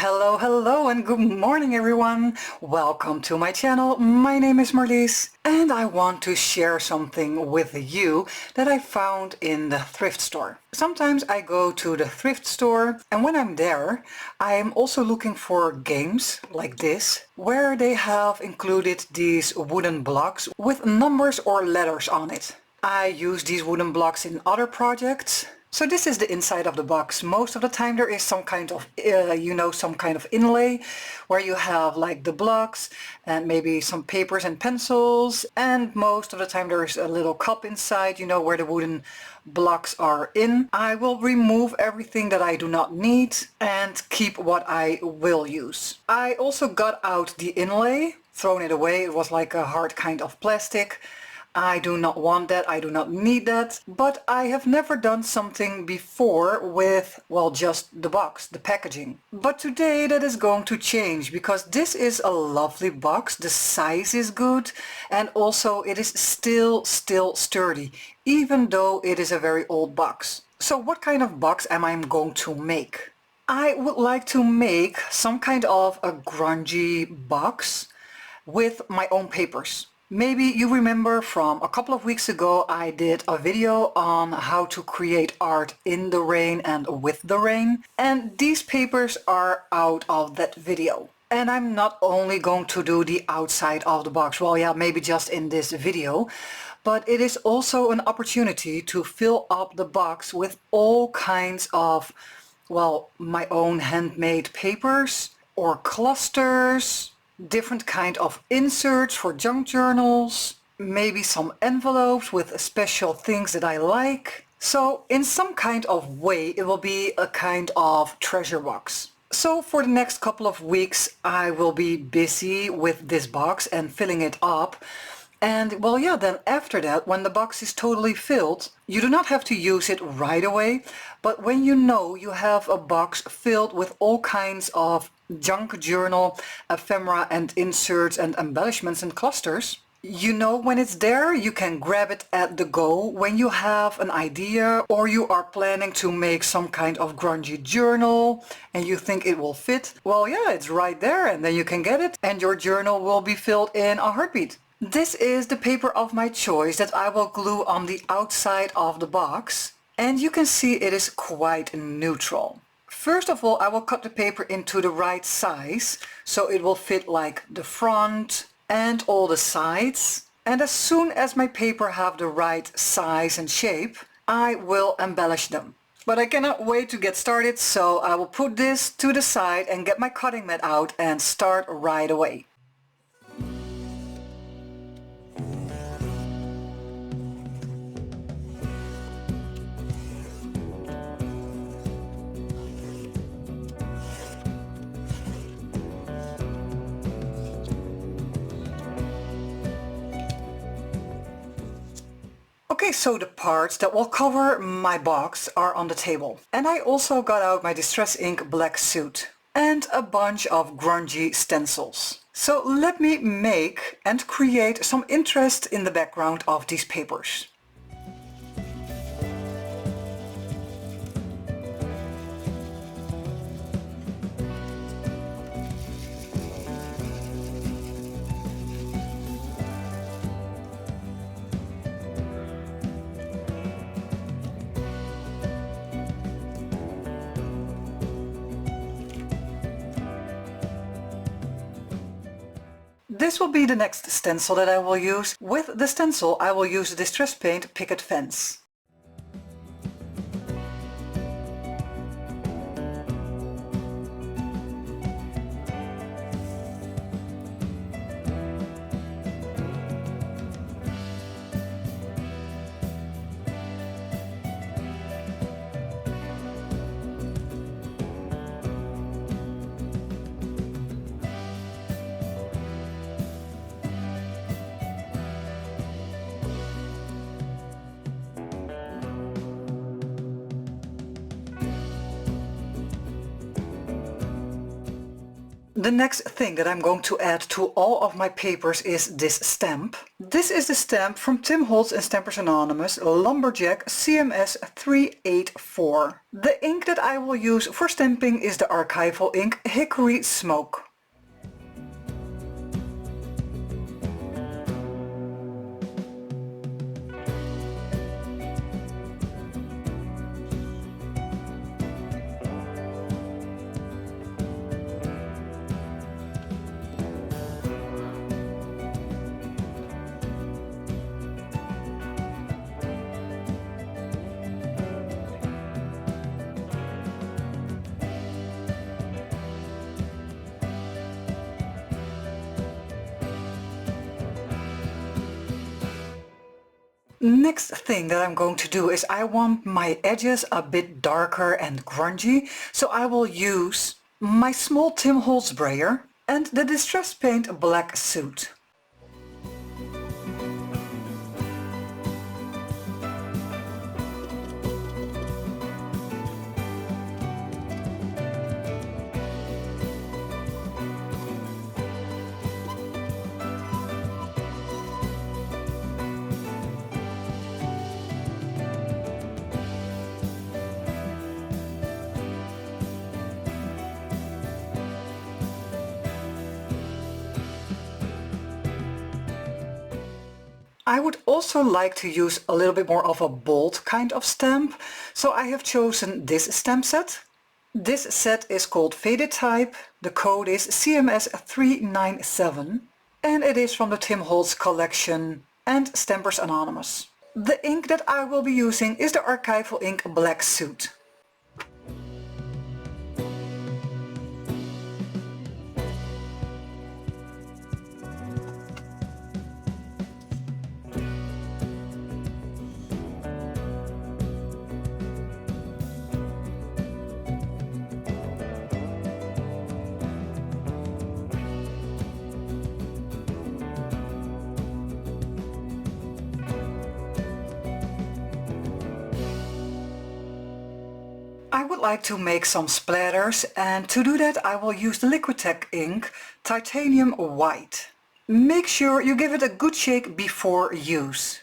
Hello, hello, and good morning everyone. Welcome to my channel. My name is Marlies and I want to share something with you that I found in the thrift store. Sometimes I go to the thrift store and when I'm there I am also looking for games like this where they have included these wooden blocks with numbers or letters on it. I use these wooden blocks in other projects. So this is the inside of the box. Most of the time there is some kind of, some kind of inlay where you have like the blocks and maybe some papers and pencils, and most of the time there is a little cup inside, where the wooden blocks are in. I will remove everything that I do not need and keep what I will use. I also got out the inlay, thrown it away. It was like a hard kind of plastic. I do not want that, I do not need that, but I have never done something before with, well, just the box, the packaging. But today that is going to change because this is a lovely box, the size is good, and also it is still sturdy, even though it is a very old box. So what kind of box am I going to make? I would like to make some kind of a grungy box with my own papers. Maybe you remember from a couple of weeks ago I did a video on how to create art in the rain and with the rain, and these papers are out of that video. And I'm not only going to do the outside of the box, well yeah, maybe just in this video, but it is also an opportunity to fill up the box with all kinds of, well, my own handmade papers or clusters, different kind of inserts for junk journals, maybe some envelopes with special things that I like. So in some kind of way it will be a kind of treasure box. So for the next couple of weeks I will be busy with this box and filling it up. And well, yeah, then after that, when the box is totally filled, you do not have to use it right away, but when you know you have a box filled with all kinds of junk journal, ephemera and inserts and embellishments and clusters, you know when it's there, you can grab it at the go when you have an idea or you are planning to make some kind of grungy journal and you think it will fit. Well, yeah, it's right there and then you can get it and your journal will be filled in a heartbeat. This is the paper of my choice that I will glue on the outside of the box, and you can see it is quite neutral. First of all, I will cut the paper into the right size so it will fit like the front and all the sides, and as soon as my paper have the right size and shape I will embellish them. But I cannot wait to get started, so I will put this to the side and get my cutting mat out and start right away. Okay, so the parts that will cover my box are on the table. And I also got out my Distress Ink black Soot and a bunch of grungy stencils. So let me make and create some interest in the background of these papers. This will be the next stencil that I will use. With the stencil I will use the Distress Paint Picket Fence. The next thing that I'm going to add to all of my papers is this stamp. This is the stamp from Tim Holtz and Stampers Anonymous, Lumberjack CMS 384. The ink that I will use for stamping is the Archival ink Hickory Smoke. Next thing that I'm going to do is I want my edges a bit darker and grungy, so I will use my small Tim Holtz Brayer and the Distress Paint Black Soot. I would also like to use a little bit more of a bold kind of stamp, so I have chosen this stamp set. This set is called Faded Type, the code is CMS 397, and it is from the Tim Holtz collection and Stampers Anonymous. The ink that I will be using is the Archival ink Black Soot. I would like to make some splatters, and to do that I will use the Liquitex ink Titanium White. Make sure you give it a good shake before use.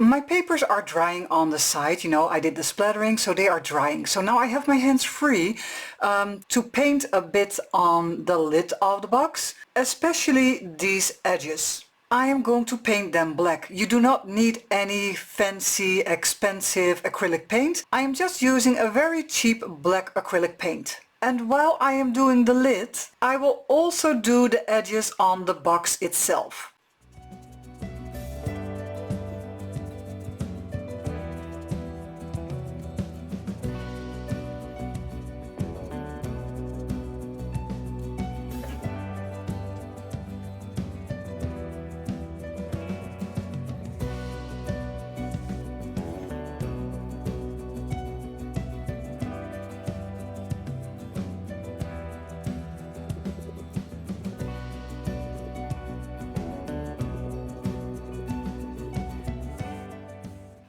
My papers are drying on the side, you know, I did the splattering, so they are drying. So now I have my hands free to paint a bit on the lid of the box, especially these edges. I am going to paint them black. You do not need any fancy, expensive acrylic paint. I am just using a very cheap black acrylic paint. And while I am doing the lid, I will also do the edges on the box itself.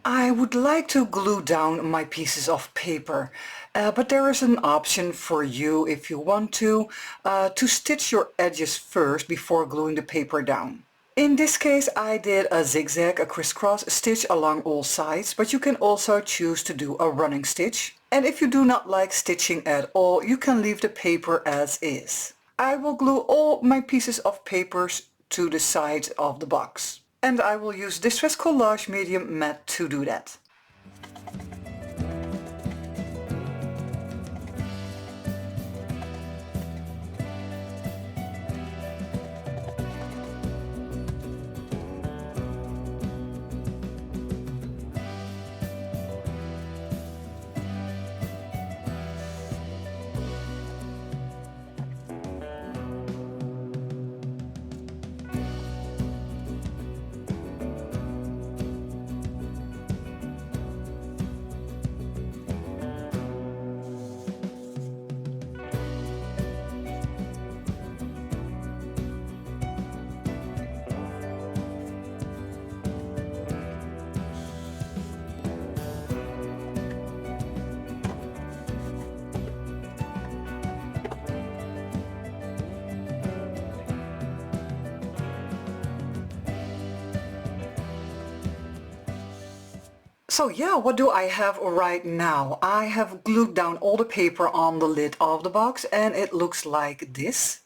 I would like to glue down my pieces of paper, but there is an option for you if you want to stitch your edges first before gluing the paper down. In this case I did a zigzag, a crisscross stitch along all sides, but you can also choose to do a running stitch. And if you do not like stitching at all, you can leave the paper as is. I will glue all my pieces of papers to the side of the box. And I will use Distress Collage Medium Matte to do that. So yeah, what do I have right now? I have glued down all the paper on the lid of the box and it looks like this.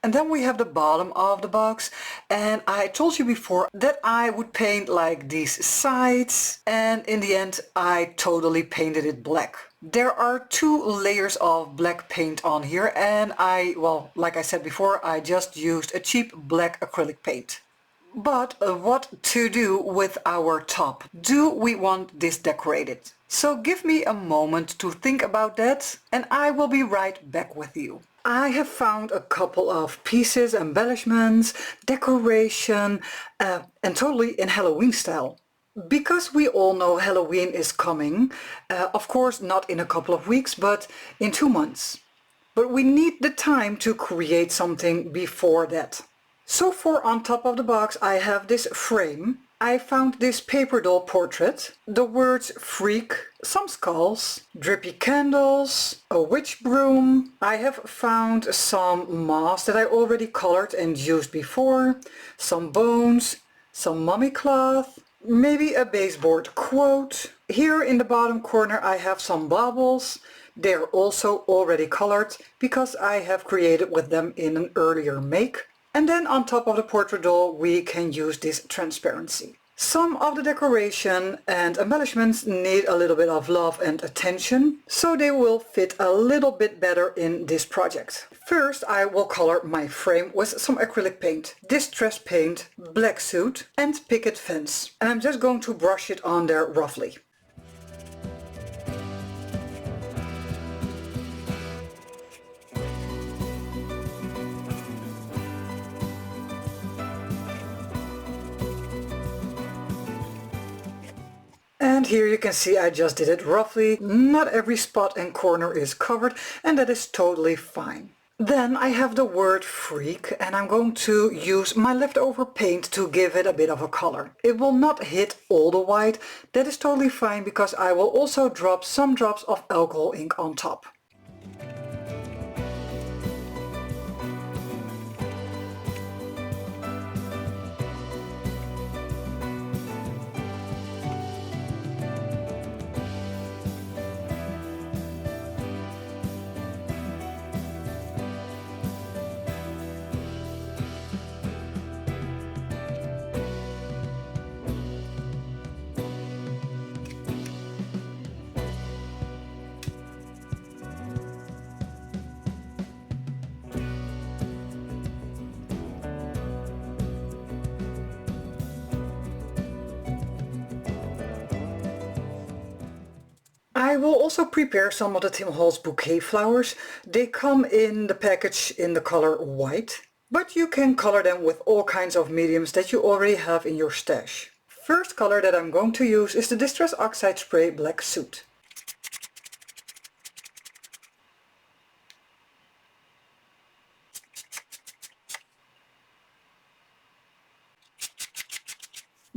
And then we have the bottom of the box, and I told you before that I would paint like these sides, and in the end I totally painted it black. There are 2 layers of black paint on here, and well, like I said before, I just used a cheap black acrylic paint. But what to do with our top? Do we want this decorated? So give me a moment to think about that, and I will be right back with you. I have found a couple of pieces, embellishments, decoration, and totally in Halloween style. Because we all know Halloween is coming, of course not in a couple of weeks, but in 2 months. But we need the time to create something before that. So for on top of the box I have this frame. I found this paper doll portrait, the words freak, some skulls, drippy candles, a witch broom. I have found some moss that I already colored and used before, some bones, some mummy cloth, maybe a baseboard quote. Here in the bottom corner I have some baubles. They're also already colored because I have created with them in an earlier make. And then on top of the portrait doll we can use this transparency. Some of the decoration and embellishments need a little bit of love and attention, so they will fit a little bit better in this project. First I will color my frame with some acrylic paint, distress paint, black soot and picket fence. And I'm just going to brush it on there roughly. And here you can see I just did it roughly. Not every spot and corner is covered, and that is totally fine. Then I have the word freak, and I'm going to use my leftover paint to give it a bit of a color. It will not hit all the white, that is totally fine because I will also drop some drops of alcohol ink on top. I will also prepare some of the Tim Holtz bouquet flowers. They come in the package in the color white, but you can color them with all kinds of mediums that you already have in your stash. First color that I'm going to use is the Distress Oxide Spray Black Soot.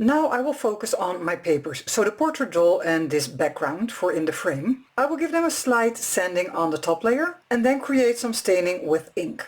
Now I will focus on my papers, so the portrait doll and this background for in the frame. I will give them a slight sanding on the top layer and then create some staining with ink.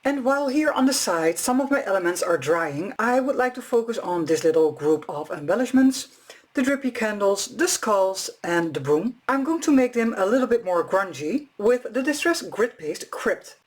And while here on the side some of my elements are drying, I would like to focus on this little group of embellishments, the drippy candles, the skulls and the broom. I'm going to make them a little bit more grungy with the Distress Grit Paste Crypt.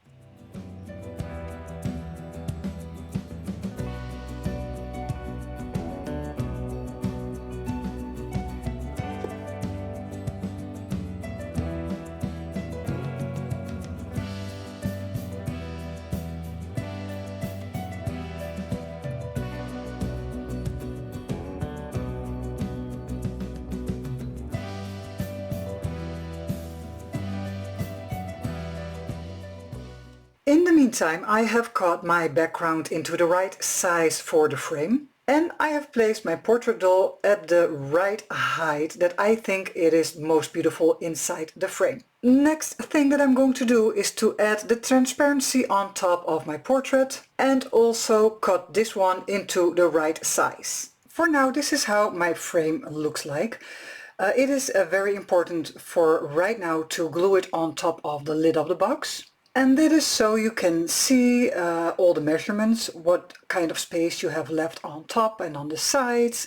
In the meantime, I have cut my background into the right size for the frame. And I have placed my portrait doll at the right height that I think it is most beautiful inside the frame. Next thing that I'm going to do is to add the transparency on top of my portrait and also cut this one into the right size. For now, this is how my frame looks like. It is very important for right now to glue it on top of the lid of the box. And that is so you can see all the measurements, what kind of space you have left on top and on the sides,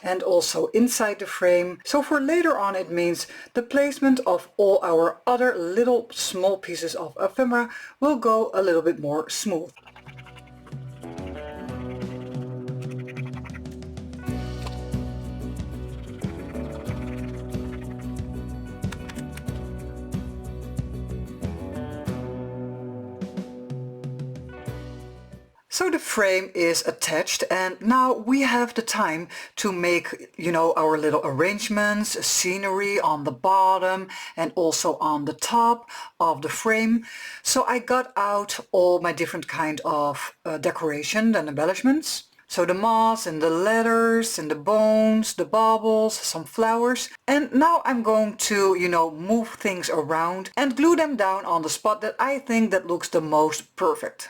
and also inside the frame. So for later on it means the placement of all our other little small pieces of ephemera will go a little bit more smooth. So the frame is attached and now we have the time to make, our little arrangements, scenery on the bottom and also on the top of the frame. So I got out all my different kind of decoration and embellishments. So the moss and the letters and the bones, the baubles, some flowers. And now I'm going to, move things around and glue them down on the spot that I think that looks the most perfect.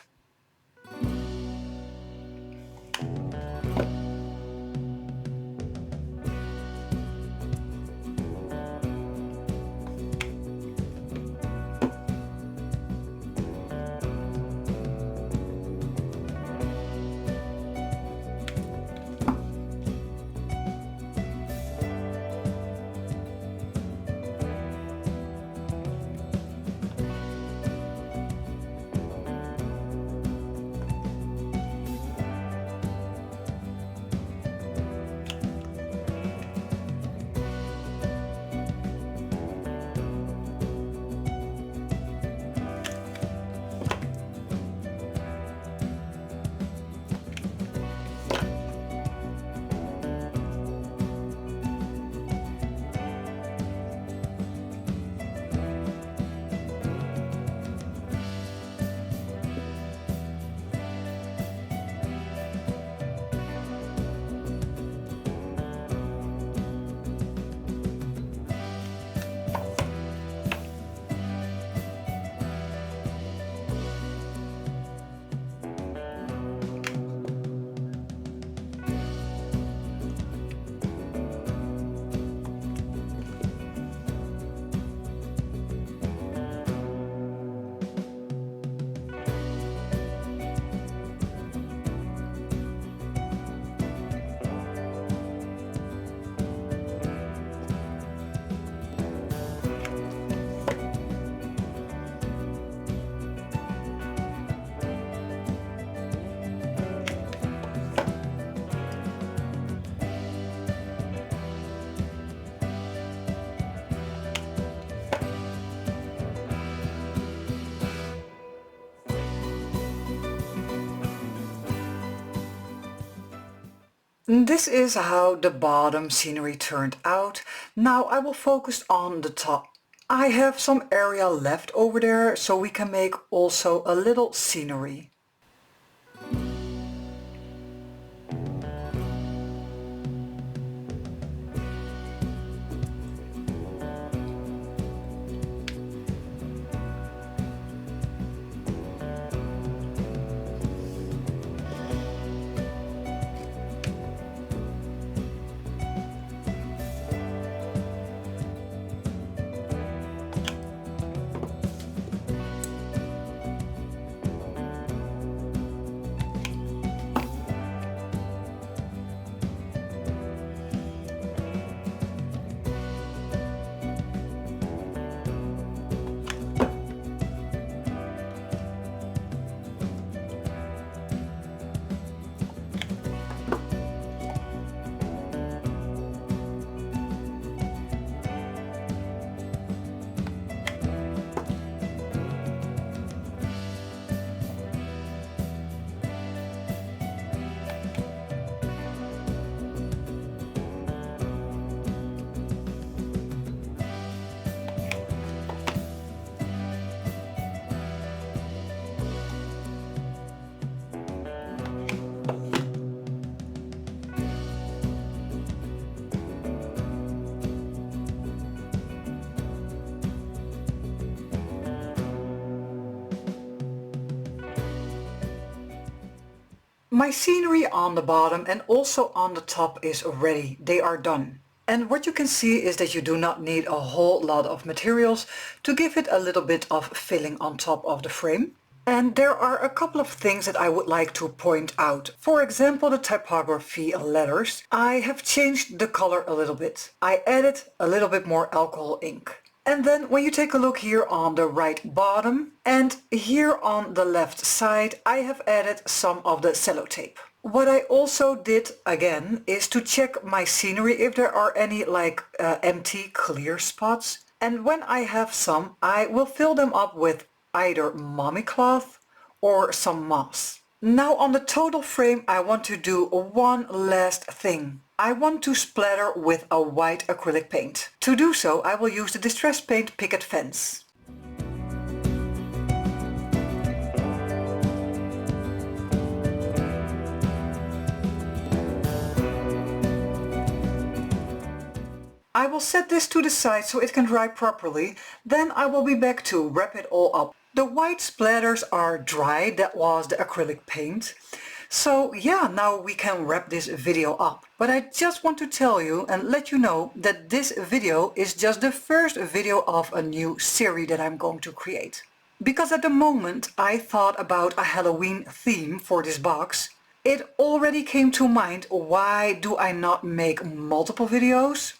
This is how the bottom scenery turned out. Now I will focus on the top. I have some area left over there, so we can make also a little scenery. My scenery on the bottom and also on the top is ready. They are done. And what you can see is that you do not need a whole lot of materials to give it a little bit of filling on top of the frame. And there are a couple of things that I would like to point out. For example, the typography letters. I have changed the color a little bit. I added a little bit more alcohol ink. And then when you take a look here on the right bottom and here on the left side, I have added some of the sellotape. What I also did again is to check my scenery if there are any empty clear spots. And when I have some, I will fill them up with either mommy cloth or some moss. Now on the total frame I want to do one last thing. I want to splatter with a white acrylic paint. To do so I will use the Distress Paint Picket Fence. I will set this to the side so it can dry properly, then I will be back to wrap it all up. The white splatters are dry, that was the acrylic paint. So yeah, now we can wrap this video up. But I just want to tell you and let you know that this video is just the first video of a new series that I'm going to create. Because at the moment I thought about a Halloween theme for this box, it already came to mind, why do I not make multiple videos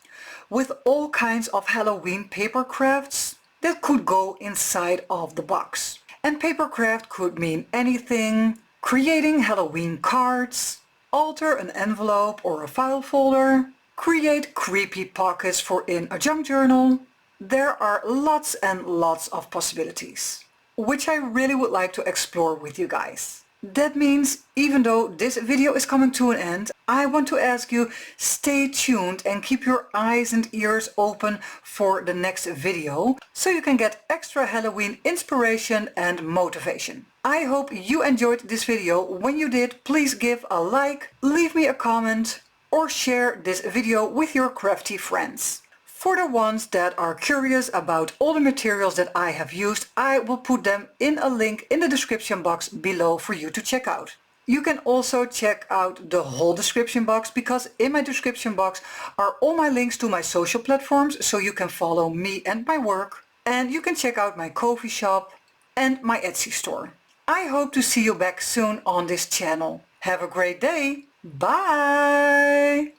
with all kinds of Halloween paper crafts that could go inside of the box. And papercraft could mean anything, creating Halloween cards, alter an envelope or a file folder, create creepy pockets for in a junk journal. There are lots and lots of possibilities, which I really would like to explore with you guys. That means, even though this video is coming to an end, I want to ask you, stay tuned and keep your eyes and ears open for the next video, so you can get extra Halloween inspiration and motivation. I hope you enjoyed this video. When you did, please give a like, leave me a comment, or share this video with your crafty friends. For the ones that are curious about all the materials that I have used, I will put them in a link in the description box below for you to check out. You can also check out the whole description box, because in my description box are all my links to my social platforms, so you can follow me and my work, and you can check out my coffee shop and my Etsy store. I hope to see you back soon on this channel. Have a great day. Bye!